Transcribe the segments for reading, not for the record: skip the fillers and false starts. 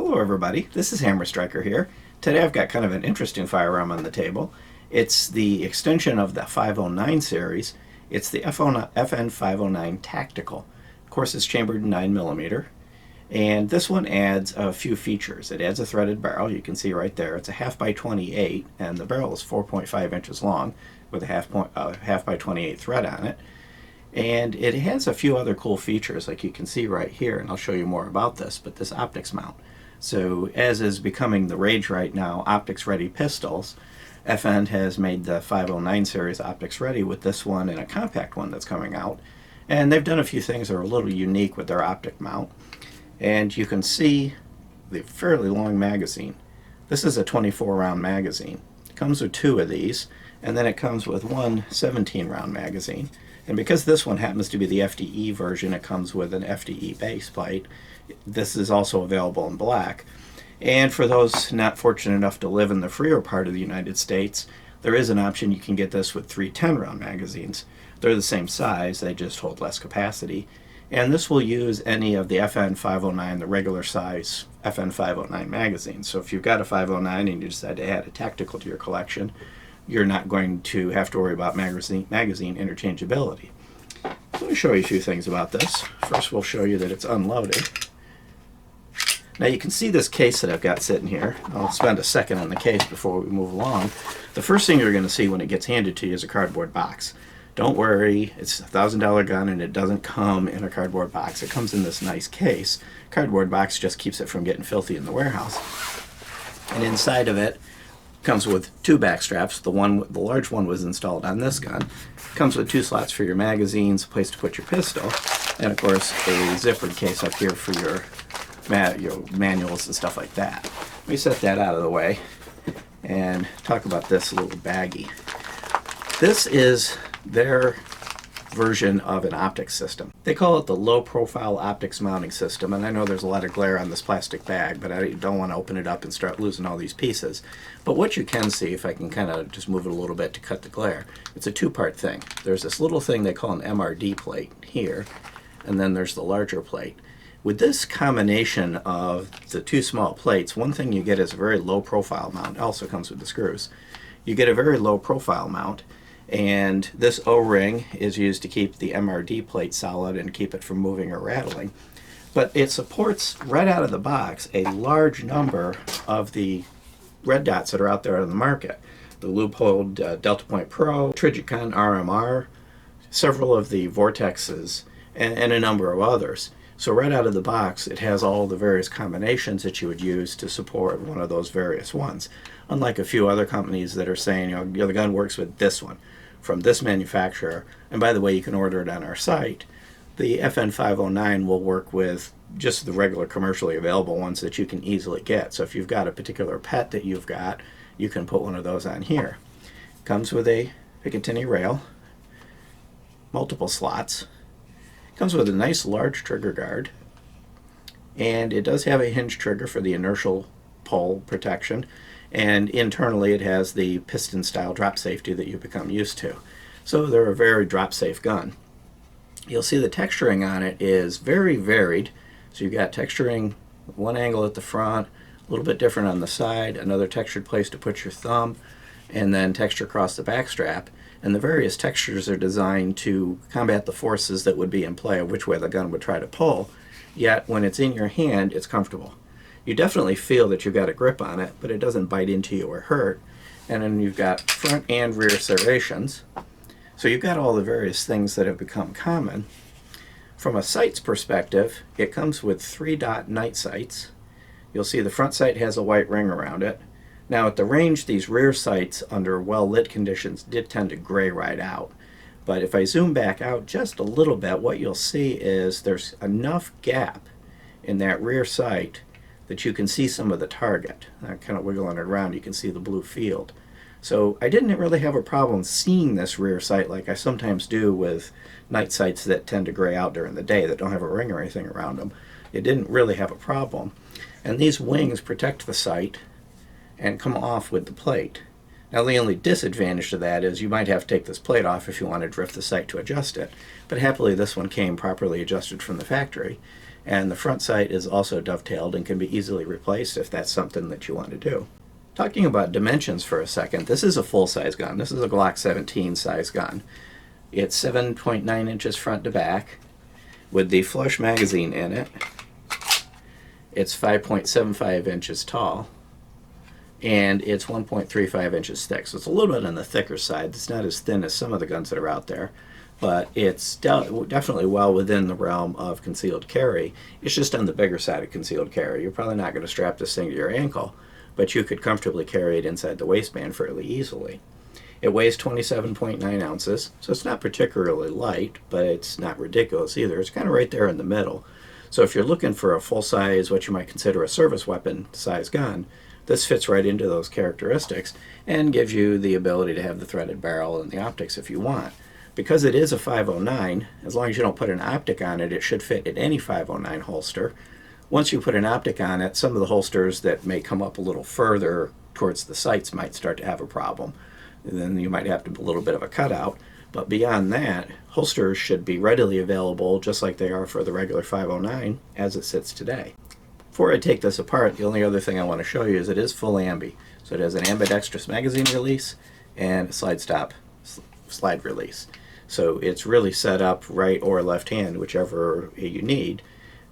Hello everybody, this is Hammer Striker here. Today I've got kind of an interesting firearm on the table. It's the extension of the 509 series. It's the FN 509 Tactical. Of course it's chambered in 9mm. And this one adds a few features. It adds a threaded barrel, you can see right there. It's a 1/2x28 and the barrel is 4.5 inches long with a half by 28 thread on it. And it has a few other cool features like you can see right here, and I'll show you more about this, but this optics mount. So as is becoming the rage right now, optics ready pistols, FN has made the 509 series optics ready with this one and a compact one that's coming out. And they've done a few things that are a little unique with their optic mount. And you can see the fairly long magazine. This is a 24 round magazine. It comes with two of these, and then it comes with one 17 round magazine. And because this one happens to be the FDE version, it comes with an FDE base plate. This is also available in black. And for those not fortunate enough to live in the freer part of the United States, there is an option you can get this with three 10-round magazines. They're the same size, they just hold less capacity. And this will use any of the FN 509, the regular size FN 509 magazines. So if you've got a 509 and you decide to add a tactical to your collection, you're not going to have to worry about magazine interchangeability. Let me show you a few things about this. First we'll show you that it's unloaded. Now you can see this case that I've got sitting here. I'll spend a second on the case before we move along. The first thing you're going to see when it gets handed to you is a cardboard box. Don't worry, it's a $1,000 gun and it doesn't come in a cardboard box. It comes in this nice case. Cardboard box just keeps it from getting filthy in the warehouse. And inside of it comes with two back straps. The large one was installed on this gun. Comes with two slots for your magazines, a place to put your pistol, and of course a zippered case up here for your manuals and stuff like that. Let me set that out of the way and talk about this little baggie. This is their version of an optic system. They call it the low profile optics mounting system, and I know there's a lot of glare on this plastic bag, but I don't want to open it up and start losing all these pieces. But what you can see, if I can kind of just move it a little bit to cut the glare, it's a two-part thing. There's this little thing they call an MRD plate here, and then there's the larger plate. With this combination of the two small plates, one thing you get is a very low profile mount. It also comes with the screws. You get a very low profile mount, and this O-ring is used to keep the MRD plate solid and keep it from moving or rattling. But it supports, right out of the box, a large number of the red dots that are out there on the market. The Leupold Delta Point Pro, Trigicon RMR, several of the Vortexes, and a number of others. So right out of the box, it has all the various combinations that you would use to support one of those various ones. Unlike a few other companies that are saying, the gun works with this one from this manufacturer, and by the way, you can order it on our site. The FN 509 will work with just the regular commercially available ones that you can easily get. So if you've got a particular pet that you've got, you can put one of those on here. Comes with a Picatinny rail, multiple slots. Comes with a nice large trigger guard, and it does have a hinge trigger for the inertial pull protection, and internally it has the piston style drop safety that you become used to. So they're a very drop safe gun. You'll see the texturing on it is very varied. So you've got texturing one angle at the front, a little bit different on the side, another textured place to put your thumb, and then texture across the back strap. And the various textures are designed to combat the forces that would be in play of which way the gun would try to pull, yet when it's in your hand, it's comfortable. You definitely feel that you've got a grip on it, but it doesn't bite into you or hurt. And then you've got front and rear serrations. So you've got all the various things that have become common. From a sights perspective, it comes with 3-dot night sights. You'll see the front sight has a white ring around it. Now at the range, these rear sights under well-lit conditions did tend to gray right out. But if I zoom back out just a little bit, what you'll see is there's enough gap in that rear sight that you can see some of the target. Kind of wiggling it around, you can see the blue field. So I didn't really have a problem seeing this rear sight like I sometimes do with night sights that tend to gray out during the day that don't have a ring or anything around them. It didn't really have a problem. And these wings protect the sight and come off with the plate. Now the only disadvantage to that is you might have to take this plate off if you want to drift the sight to adjust it, but happily this one came properly adjusted from the factory. And the front sight is also dovetailed and can be easily replaced if that's something that you want to do. Talking about dimensions for a second, this is a full-size gun. This is a Glock 17 size gun. It's 7.9 inches front to back with the flush magazine in it. It's 5.75 inches tall, and it's 1.35 inches thick. So it's a little bit on the thicker side. It's not as thin as some of the guns that are out there, but it's definitely well within the realm of concealed carry. It's just on the bigger side of concealed carry. You're probably not going to strap this thing to your ankle, but you could comfortably carry it inside the waistband fairly easily. It weighs 27.9 ounces, so it's not particularly light, but it's not ridiculous either. It's kind of right there in the middle. So if you're looking for a full-size, what you might consider a service weapon size gun, this fits right into those characteristics and gives you the ability to have the threaded barrel and the optics if you want. Because it is a 509, as long as you don't put an optic on it, it should fit in any 509 holster. Once you put an optic on it, some of the holsters that may come up a little further towards the sights might start to have a problem. And then you might have to do a little bit of a cutout. But beyond that, holsters should be readily available just like they are for the regular 509 as it sits today. Before I take this apart, the only other thing I want to show you is it is full ambi. So it has an ambidextrous magazine release and a slide release. So it's really set up right or left hand, whichever you need.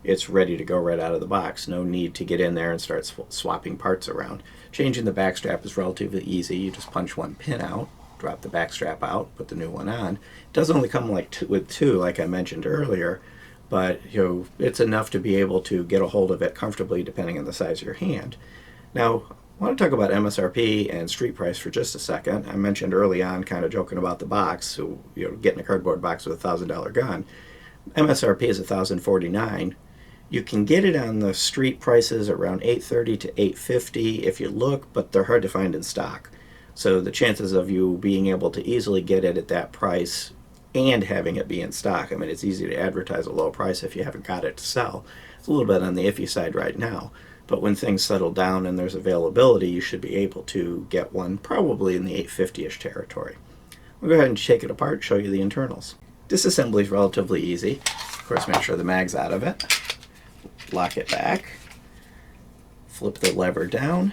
It's ready to go right out of the box. No need to get in there and start swapping parts around. Changing the back strap is relatively easy. You just punch one pin out, drop the back strap out, put the new one on. It does only come with two, like I mentioned earlier, but it's enough to be able to get a hold of it comfortably depending on the size of your hand. Now, I want to talk about MSRP and street price for just a second. I mentioned early on, kind of joking about the box, so getting a cardboard box with a $1,000 gun. MSRP is $1,049. You can get it on the street prices around $830 to $850 if you look, but they're hard to find in stock. So the chances of you being able to easily get it at that price and having it be in stock, I mean, it's easy to advertise a low price if you haven't got it to sell. It's a little bit on the iffy side right now, but when things settle down and there's availability, you should be able to get one probably in the $850-ish territory. We'll go ahead and take it apart, show you the internals. Disassembly is relatively easy. Of course, make sure the mag's out of it. Lock it back. Flip the lever down.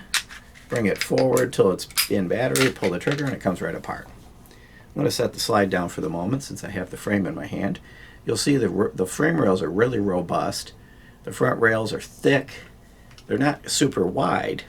Bring it forward till it's in battery, pull the trigger, and it comes right apart. I'm going to set the slide down for the moment since I have the frame in my hand. You'll see the frame rails are really robust. The front rails are thick. They're not super wide,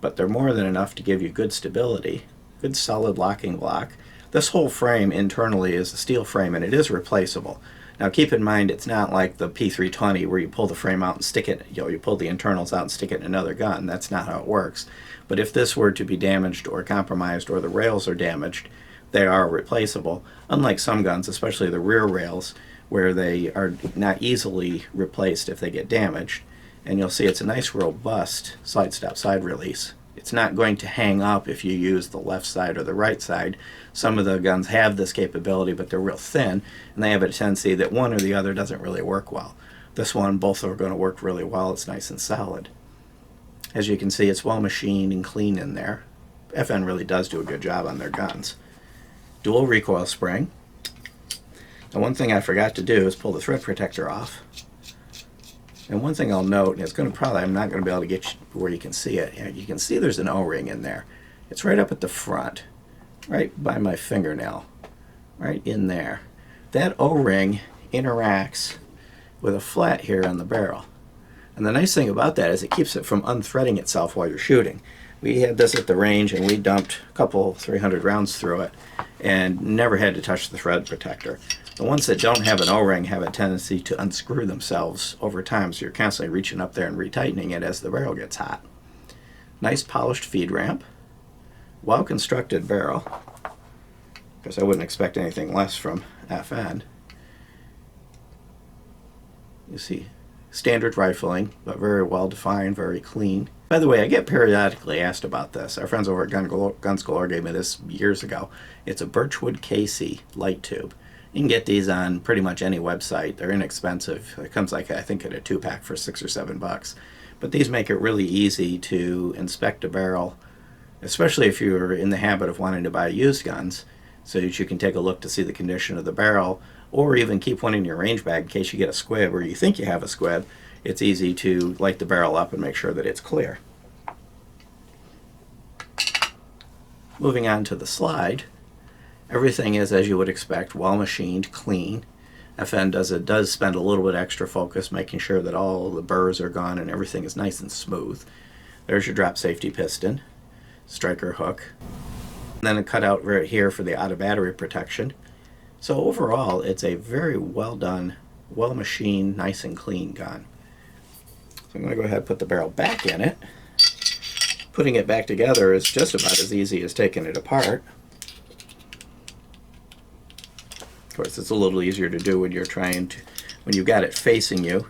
but they're more than enough to give you good stability, good solid locking block. This whole frame internally is a steel frame, and it is replaceable. Now keep in mind, it's not like the P320 where you pull the frame out and stick it, you pull the internals out and stick it in another gun. That's not how it works. But if this were to be damaged or compromised or the rails are damaged, they are replaceable. Unlike some guns, especially the rear rails, where they are not easily replaced if they get damaged. And you'll see it's a nice robust slide stop side release. It's not going to hang up if you use the left side or the right side. Some of the guns have this capability, but they're real thin, and they have a tendency that one or the other doesn't really work well. This one, both are going to work really well. It's nice and solid. As you can see, it's well machined and clean in there. FN really does do a good job on their guns. Dual recoil spring. Now, one thing I forgot to do is pull the thread protector off. And one thing I'll note, and I'm not going to be able to get you where you can see it. You can see there's an O-ring in there. It's right up at the front, right by my fingernail, right in there. That O-ring interacts with a flat here on the barrel. And the nice thing about that is it keeps it from unthreading itself while you're shooting. We had this at the range and we dumped a couple 300 rounds through it and never had to touch the thread protector. The ones that don't have an O-ring have a tendency to unscrew themselves over time, so you're constantly reaching up there and retightening it as the barrel gets hot. Nice polished feed ramp. Well-constructed barrel. Because I wouldn't expect anything less from FN. You see, standard rifling, but very well defined, very clean. By the way, I get periodically asked about this. Our friends over at Guns Galore gave me this years ago. It's a Birchwood KC light tube. You can get these on pretty much any website. They're inexpensive. It comes like, I think, in a 2-pack for $6 or $7. But these make it really easy to inspect a barrel, especially if you're in the habit of wanting to buy used guns, so that you can take a look to see the condition of the barrel or even keep one in your range bag in case you get a squib or you think you have a squib. It's easy to light the barrel up and make sure that it's clear. Moving on to the slide, everything is as you would expect, well machined, clean. FN does spend a little bit extra focus making sure that all the burrs are gone and everything is nice and smooth. There's your drop safety piston, striker hook, and then a cutout right here for the out of battery protection. So overall, it's a very well done, well machined, nice and clean gun. So I'm going to go ahead and put the barrel back in it. Putting it back together is just about as easy as taking it apart. Of course, it's a little easier to do when when you've got it facing you,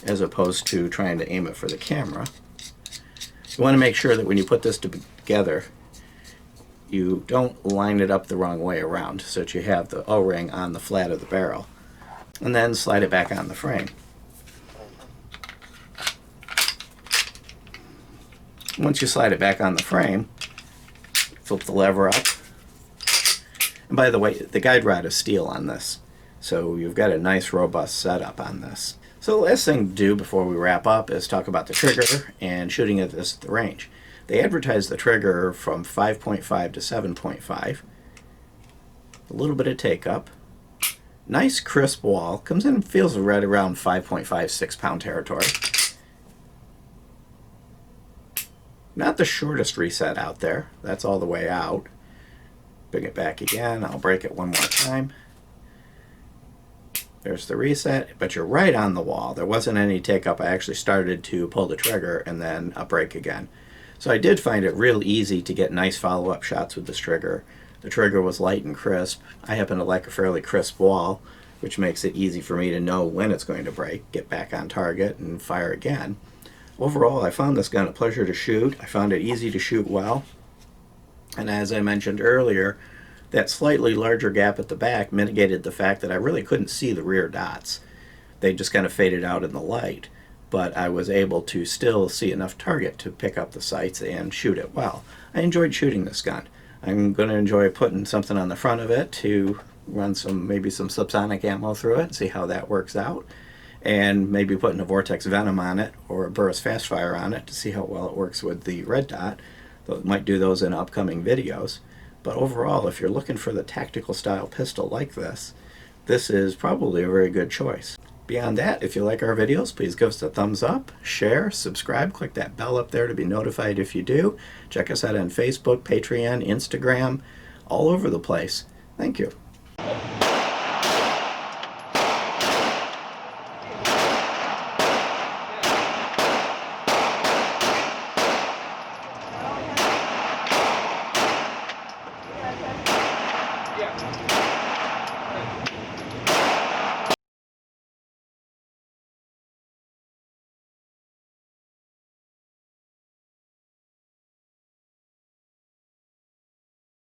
as opposed to trying to aim it for the camera. You want to make sure that when you put this together, you don't line it up the wrong way around, so that you have the O-ring on the flat of the barrel. And then slide it back on the frame. Once you slide it back on the frame, flip the lever up. And by the way, the guide rod is steel on this, so you've got a nice robust setup on this. So the last thing to do before we wrap up is talk about the trigger and shooting at this at the range. They advertise the trigger from 5.5 to 7.5. A little bit of take up. Nice crisp wall. Comes in and feels right around 5.5, 6 pound territory. Not the shortest reset out there. That's all the way out. Bring it back again. I'll break it one more time. There's the reset, but you're right on the wall. There wasn't any take up. I actually started to pull the trigger and then a break again. So I did find it real easy to get nice follow-up shots with this trigger. The trigger was light and crisp. I happen to like a fairly crisp wall, which makes it easy for me to know when it's going to break, get back on target, and fire again. Overall, I found this gun a pleasure to shoot. I found it easy to shoot well. And as I mentioned earlier, that slightly larger gap at the back mitigated the fact that I really couldn't see the rear dots. They just kind of faded out in the light. But I was able to still see enough target to pick up the sights and shoot it well. I enjoyed shooting this gun. I'm going to enjoy putting something on the front of it to run maybe some subsonic ammo through it and see how that works out. And maybe putting a Vortex Venom on it or a Burris Fast Fire on it to see how well it works with the red dot. Might do those in upcoming videos. But overall, if you're looking for the tactical style pistol like this, this is probably a very good choice. Beyond that, if you like our videos, please give us a thumbs up, share, subscribe, click that bell up there to be notified if you do. Check us out on Facebook, Patreon, Instagram, all over the place. Thank you.